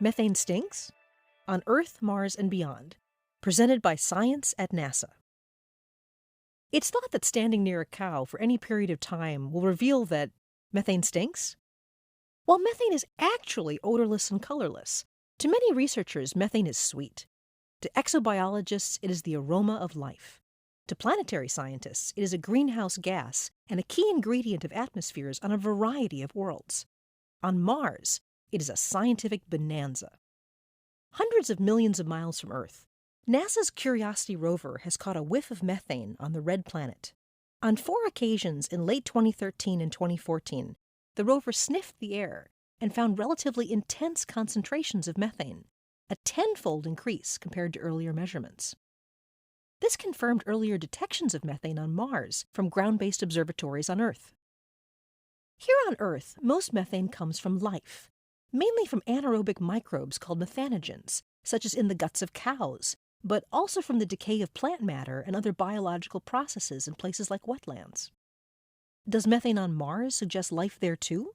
Methane Stinks? On Earth, Mars, and Beyond. Presented by ScienceAtNASA. It's thought that standing near a cow for any period of time will reveal that methane stinks. While methane is actually odorless and colorless, to many researchers, methane is sweet. To exobiologists, it is the aroma of life. To planetary scientists, it is a greenhouse gas and a key ingredient of atmospheres on a variety of worlds. On Mars, it is a scientific bonanza. Hundreds of millions of miles from Earth, NASA's Curiosity rover has caught a whiff of methane on the red planet. On 4 occasions in late 2013 and 2014, the rover sniffed the air and found relatively intense concentrations of methane, a 10-fold increase compared to earlier measurements. This confirmed earlier detections of methane on Mars from ground-based observatories on Earth. Here on Earth, most methane comes from life, mainly from anaerobic microbes called methanogens, such as in the guts of cows, but also from the decay of plant matter and other biological processes in places like wetlands. Does methane on Mars suggest life there too?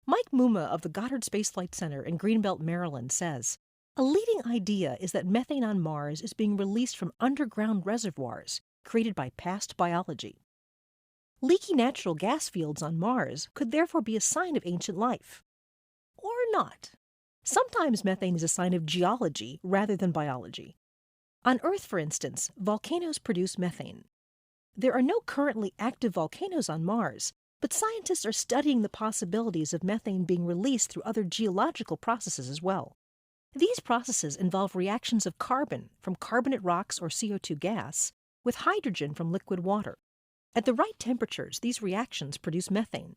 Mike Muma of the Goddard Space Flight Center in Greenbelt, Maryland says, a leading idea is that methane on Mars is being released from underground reservoirs created by past biology. Leaky natural gas fields on Mars could therefore be a sign of ancient life. Or not. Sometimes methane is a sign of geology rather than biology. On Earth, for instance, volcanoes produce methane. There are no currently active volcanoes on Mars, but scientists are studying the possibilities of methane being released through other geological processes as well. These processes involve reactions of carbon from carbonate rocks or CO2 gas with hydrogen from liquid water. At the right temperatures, these reactions produce methane.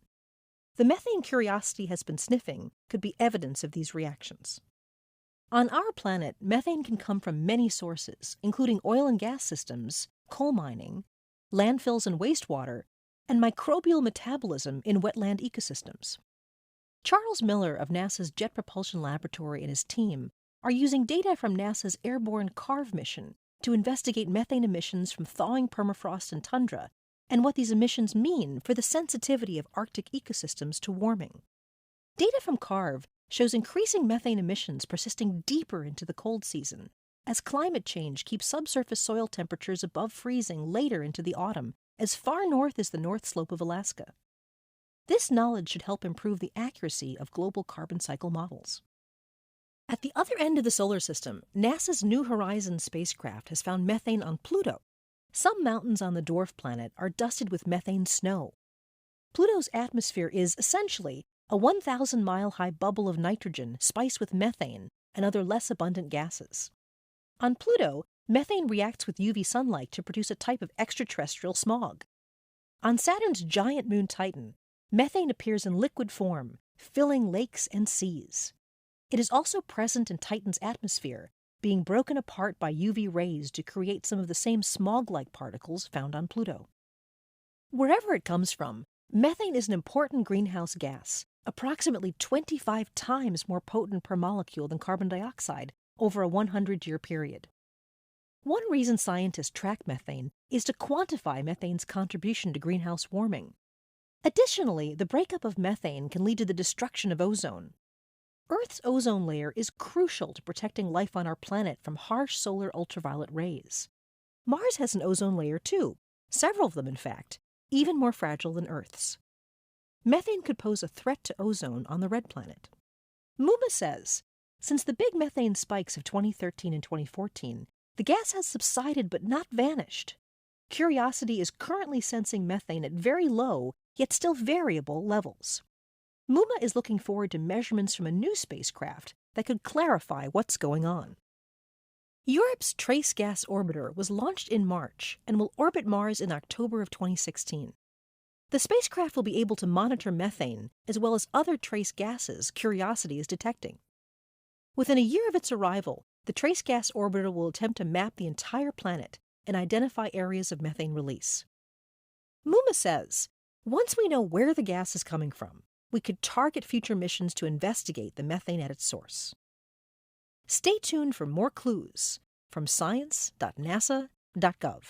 The methane Curiosity has been sniffing could be evidence of these reactions. On our planet, methane can come from many sources, including oil and gas systems, coal mining, landfills and wastewater, and microbial metabolism in wetland ecosystems. Charles Miller of NASA's Jet Propulsion Laboratory and his team are using data from NASA's airborne CARVE mission to investigate methane emissions from thawing permafrost and tundra and what these emissions mean for the sensitivity of Arctic ecosystems to warming. Data from CARVE shows increasing methane emissions persisting deeper into the cold season as climate change keeps subsurface soil temperatures above freezing later into the autumn as far north as the North Slope of Alaska. This knowledge should help improve the accuracy of global carbon cycle models. At the other end of the solar system, NASA's New Horizons spacecraft has found methane on Pluto. Some mountains on the dwarf planet are dusted with methane snow. Pluto's atmosphere is essentially a 1,000-mile-high bubble of nitrogen spiced with methane and other less abundant gases. On Pluto, methane reacts with UV sunlight to produce a type of extraterrestrial smog. On Saturn's giant moon Titan, methane appears in liquid form, filling lakes and seas. It is also present in Titan's atmosphere, being broken apart by UV rays to create some of the same smog-like particles found on Pluto. Wherever it comes from, methane is an important greenhouse gas, approximately 25 times more potent per molecule than carbon dioxide over a 100-year period. One reason scientists track methane is to quantify methane's contribution to greenhouse warming. Additionally, the breakup of methane can lead to the destruction of ozone. Earth's ozone layer is crucial to protecting life on our planet from harsh solar ultraviolet rays. Mars has an ozone layer too, several of them in fact, even more fragile than Earth's. Methane could pose a threat to ozone on the red planet. Muma says, since the big methane spikes of 2013 and 2014, the gas has subsided but not vanished. Curiosity is currently sensing methane at very low, yet still variable levels. Muma is looking forward to measurements from a new spacecraft that could clarify what's going on. Europe's Trace Gas Orbiter was launched in March and will orbit Mars in October of 2016. The spacecraft will be able to monitor methane as well as other trace gases Curiosity is detecting. Within a year of its arrival, the Trace Gas Orbiter will attempt to map the entire planet and identify areas of methane release. Muma says, once we know where the gas is coming from, we could target future missions to investigate the methane at its source. Stay tuned for more clues from science.nasa.gov.